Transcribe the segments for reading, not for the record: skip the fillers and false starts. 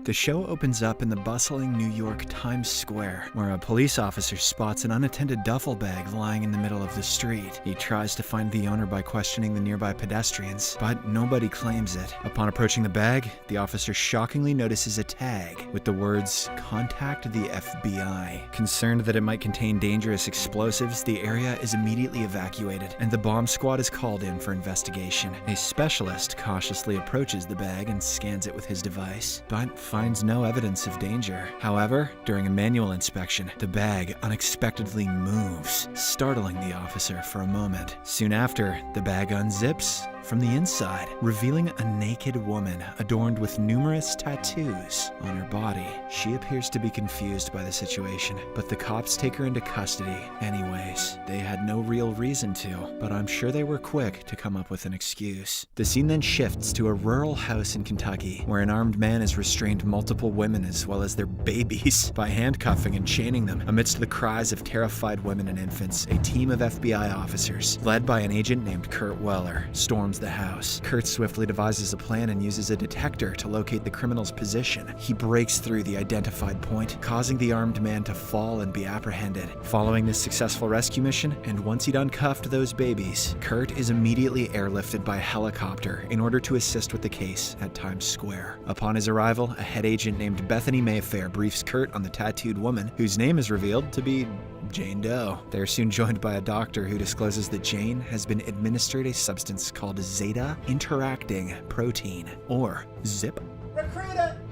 The show opens up in the bustling New York Times Square, where a police officer spots an unattended duffel bag lying in the middle of the street. He tries to find the owner by questioning the nearby pedestrians, but nobody claims it. Upon approaching the bag, the officer shockingly notices a tag with the words, "Contact the FBI." Concerned that it might contain dangerous explosives, the area is immediately evacuated, and the bomb squad is called in for investigation. A specialist cautiously approaches the bag and scans it with his device, but finds no evidence of danger. However, during a manual inspection, the bag unexpectedly moves, startling the officer for a moment. Soon after, the bag unzips from the inside, revealing a naked woman adorned with numerous tattoos on her body. She appears to be confused by the situation, but the cops take her into custody anyways. They had no real reason to, but I'm sure they were quick to come up with an excuse. The scene then shifts to a rural house in Kentucky, where an armed man has restrained multiple women as well as their babies by handcuffing and chaining them. Amidst the cries of terrified women and infants, a team of FBI officers, led by an agent named Kurt Weller, storms the house. Kurt swiftly devises a plan and uses a detector to locate the criminal's position. He breaks through the identified point, causing the armed man to fall and be apprehended. Following this successful rescue mission, and once he'd uncuffed those babies, Kurt is immediately airlifted by helicopter in order to assist with the case at Times Square. Upon his arrival, a head agent named Bethany Mayfair briefs Kurt on the tattooed woman, whose name is revealed to be Jane Doe. They are soon joined by a doctor who discloses that Jane has been administered a substance called zeta interacting protein, or ZIP.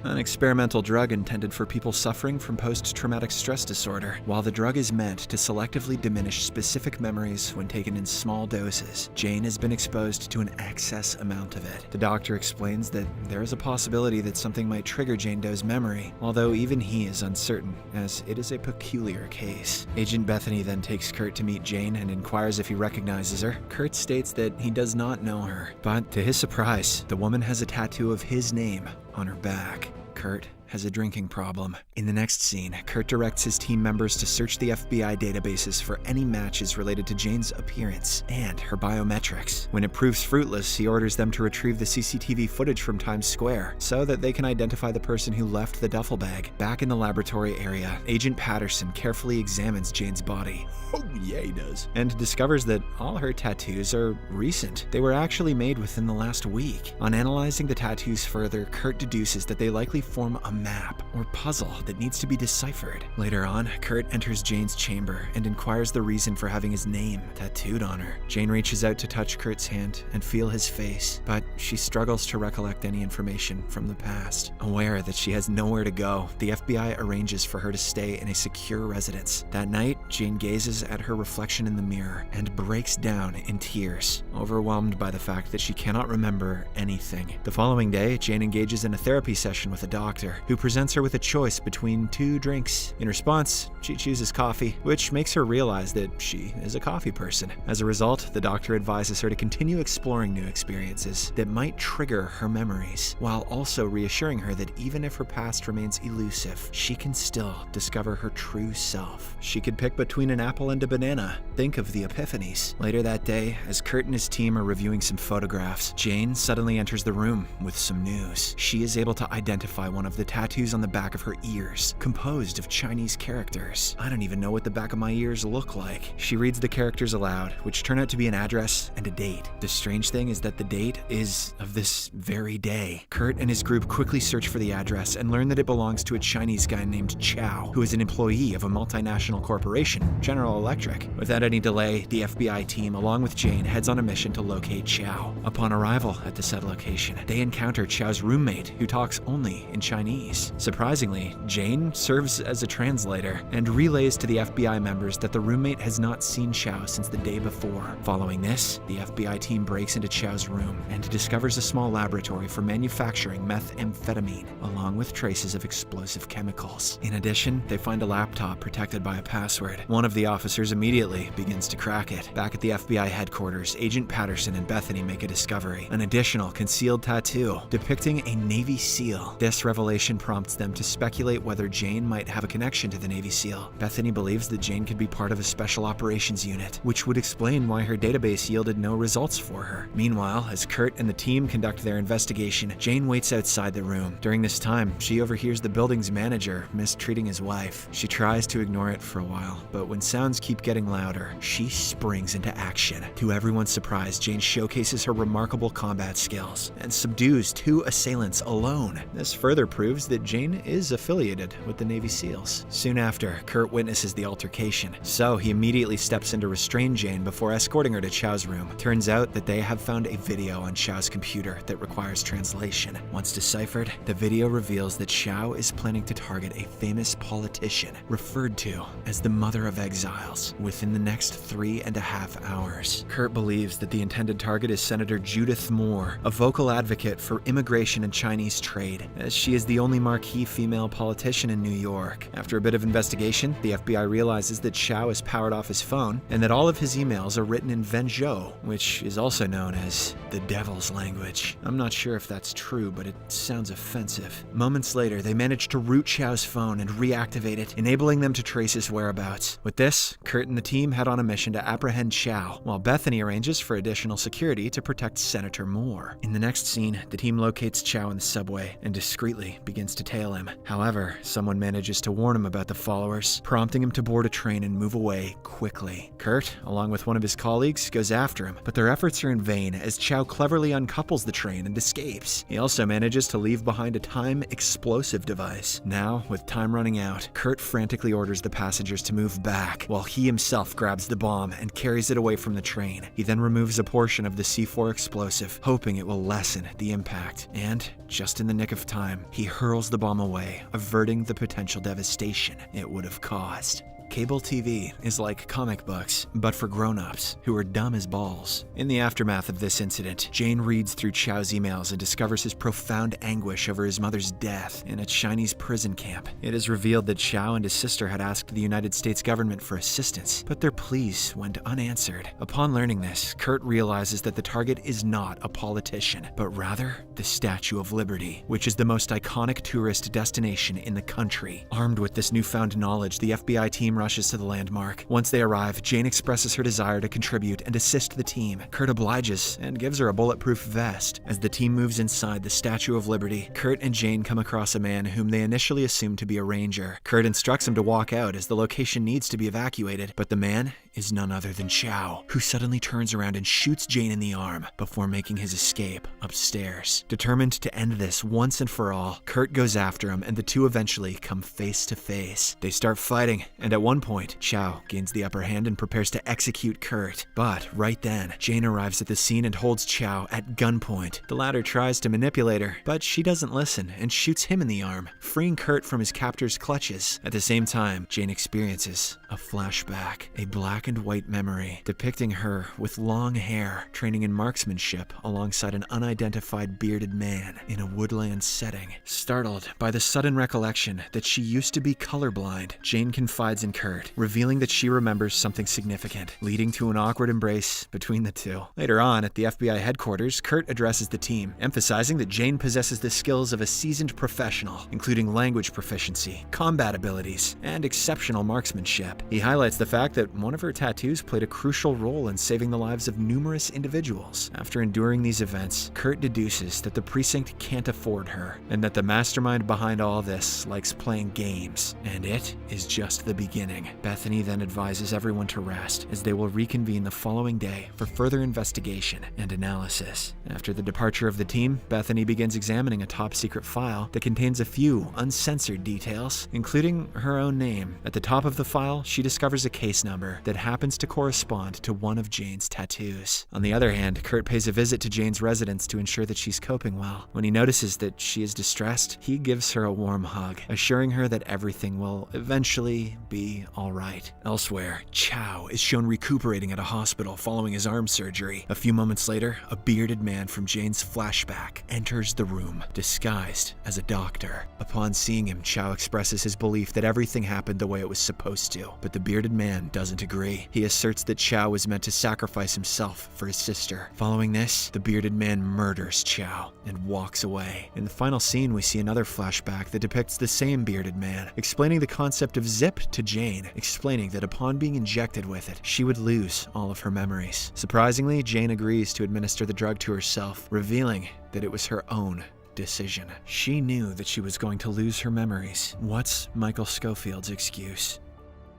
An experimental drug intended for people suffering from post-traumatic stress disorder. While the drug is meant to selectively diminish specific memories when taken in small doses, Jane has been exposed to an excess amount of it. The doctor explains that there is a possibility that something might trigger Jane Doe's memory, although even he is uncertain, as it is a peculiar case. Agent Bethany then takes Kurt to meet Jane and inquires if he recognizes her. Kurt states that he does not know her, but to his surprise, the woman has a tattoo of his name on her back. Kurt has a drinking problem. In the next scene, Kurt directs his team members to search the FBI databases for any matches related to Jane's appearance and her biometrics. When it proves fruitless, he orders them to retrieve the CCTV footage from Times Square so that they can identify the person who left the duffel bag. Back in the laboratory area, Agent Patterson carefully examines Jane's body. Oh yeah, he does. And discovers that all her tattoos are recent. They were actually made within the last week. On analyzing the tattoos further, Kurt deduces that they likely form a map or puzzle that needs to be deciphered. Later on, Kurt enters Jane's chamber and inquires the reason for having his name tattooed on her. Jane reaches out to touch Kurt's hand and feel his face, but she struggles to recollect any information from the past. Aware that she has nowhere to go, the FBI arranges for her to stay in a secure residence. That night, Jane gazes at her reflection in the mirror and breaks down in tears, overwhelmed by the fact that she cannot remember anything. The following day, Jane engages in a therapy session with a doctor, who presents her with a choice between 2 drinks. In response, she chooses coffee, which makes her realize that she is a coffee person. As a result, the doctor advises her to continue exploring new experiences that might trigger her memories, while also reassuring her that even if her past remains elusive, she can still discover her true self. She could pick between an apple and a banana. Think of the epiphanies. Later that day, as Kurt and his team are reviewing some photographs, Jane suddenly enters the room with some news. She is able to identify one of the tattoos on the back of her ears, composed of Chinese characters. I don't even know what the back of my ears look like. She reads the characters aloud, which turn out to be an address and a date. The strange thing is that the date is of this very day. Kurt and his group quickly search for the address and learn that it belongs to a Chinese guy named Chow, who is an employee of a multinational corporation, General Electric. Without any delay, the FBI team, along with Jane, heads on a mission to locate Chow. Upon arrival at the said location, they encounter Chow's roommate, who talks only in Chinese. Surprisingly, Jane serves as a translator and relays to the FBI members that the roommate has not seen Chow since the day before. Following this, the FBI team breaks into Chow's room and discovers a small laboratory for manufacturing methamphetamine, along with traces of explosive chemicals. In addition, they find a laptop protected by a password. One of the officers immediately begins to crack it. Back at the FBI headquarters, Agent Patterson and Bethany make a discovery: an additional concealed tattoo depicting a Navy SEAL. This revelation investigation prompts them to speculate whether Jane might have a connection to the Navy SEAL. Bethany believes that Jane could be part of a special operations unit, which would explain why her database yielded no results for her. Meanwhile, as Kurt and the team conduct their investigation, Jane waits outside the room. During this time, she overhears the building's manager mistreating his wife. She tries to ignore it for a while, but when sounds keep getting louder, she springs into action. To everyone's surprise, Jane showcases her remarkable combat skills and subdues 2 assailants alone. This further proves that Jane is affiliated with the Navy SEALs. Soon after, Kurt witnesses the altercation, so he immediately steps in to restrain Jane before escorting her to Chow's room. Turns out that they have found a video on Chow's computer that requires translation. Once deciphered, the video reveals that Chow is planning to target a famous politician referred to as the Mother of Exiles within the next 3.5 hours. Kurt believes that the intended target is Senator Judith Moore, a vocal advocate for immigration and Chinese trade, as she is the only marquee female politician in New York. After a bit of investigation, the FBI realizes that Chow has powered off his phone and that all of his emails are written in Wenzhou, which is also known as the Devil's language. I'm not sure if that's true, but it sounds offensive. Moments later, they manage to root Chow's phone and reactivate it, enabling them to trace his whereabouts. With this, Kurt and the team head on a mission to apprehend Chow, while Bethany arranges for additional security to protect Senator Moore. In the next scene, the team locates Chow in the subway and discreetly begins to tail him. However, someone manages to warn him about the followers, prompting him to board a train and move away quickly. Kurt, along with one of his colleagues, goes after him, but their efforts are in vain as Chow cleverly uncouples the train and escapes. He also manages to leave behind a time explosive device. Now, with time running out, Kurt frantically orders the passengers to move back, while he himself grabs the bomb and carries it away from the train. He then removes a portion of the C4 explosive, hoping it will lessen the impact. And, just in the nick of time, he hurls the bomb away, averting the potential devastation it would have caused. Cable TV is like comic books, but for grown-ups who are dumb as balls. In the aftermath of this incident, Jane reads through Chow's emails and discovers his profound anguish over his mother's death in a Chinese prison camp. It is revealed that Chow and his sister had asked the United States government for assistance, but their pleas went unanswered. Upon learning this, Kurt realizes that the target is not a politician, but rather the Statue of Liberty, which is the most iconic tourist destination in the country. Armed with this newfound knowledge, the FBI team rushes to the landmark. Once they arrive, Jane expresses her desire to contribute and assist the team. Kurt obliges and gives her a bulletproof vest. As the team moves inside the Statue of Liberty, Kurt and Jane come across a man whom they initially assume to be a ranger. Kurt instructs him to walk out as the location needs to be evacuated, but the man is none other than Chow, who suddenly turns around and shoots Jane in the arm before making his escape upstairs. Determined to end this once and for all, Kurt goes after him and the two eventually come face to face. They start fighting, and at one point, Chow gains the upper hand and prepares to execute Kurt. But right then, Jane arrives at the scene and holds Chow at gunpoint. The latter tries to manipulate her, but she doesn't listen and shoots him in the arm, freeing Kurt from his captor's clutches. At the same time, Jane experiences a flashback, a black and white memory depicting her with long hair training in marksmanship alongside an unidentified bearded man in a woodland setting. Startled by the sudden recollection that she used to be colorblind, Jane confides in Kurt, revealing that she remembers something significant, leading to an awkward embrace between the two. Later on, at the FBI headquarters, Kurt addresses the team, emphasizing that Jane possesses the skills of a seasoned professional, including language proficiency, combat abilities, and exceptional marksmanship. He highlights the fact that one of her tattoos played a crucial role in saving the lives of numerous individuals. After enduring these events, Kurt deduces that the precinct can't afford her, and that the mastermind behind all this likes playing games. And it is just the beginning. Bethany then advises everyone to rest, as they will reconvene the following day for further investigation and analysis. After the departure of the team, Bethany begins examining a top-secret file that contains a few uncensored details, including her own name. At the top of the file, she discovers a case number that happens to correspond to one of Jane's tattoos. On the other hand, Kurt pays a visit to Jane's residence to ensure that she's coping well. When he notices that she is distressed, he gives her a warm hug, assuring her that everything will eventually be be all right. Elsewhere, Chow is shown recuperating at a hospital following his arm surgery. A few moments later, a bearded man from Jane's flashback enters the room, disguised as a doctor. Upon seeing him, Chow expresses his belief that everything happened the way it was supposed to, but the bearded man doesn't agree. He asserts that Chow was meant to sacrifice himself for his sister. Following this, the bearded man murders Chow and walks away. In the final scene, we see another flashback that depicts the same bearded man, explaining the concept of Zip to Jane, explaining that upon being injected with it, she would lose all of her memories. Surprisingly, Jane agrees to administer the drug to herself, revealing that it was her own decision. She knew that she was going to lose her memories. What's Michael Schofield's excuse?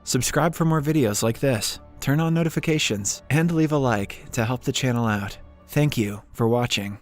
Subscribe for more videos like this, turn on notifications, and leave a like to help the channel out. Thank you for watching.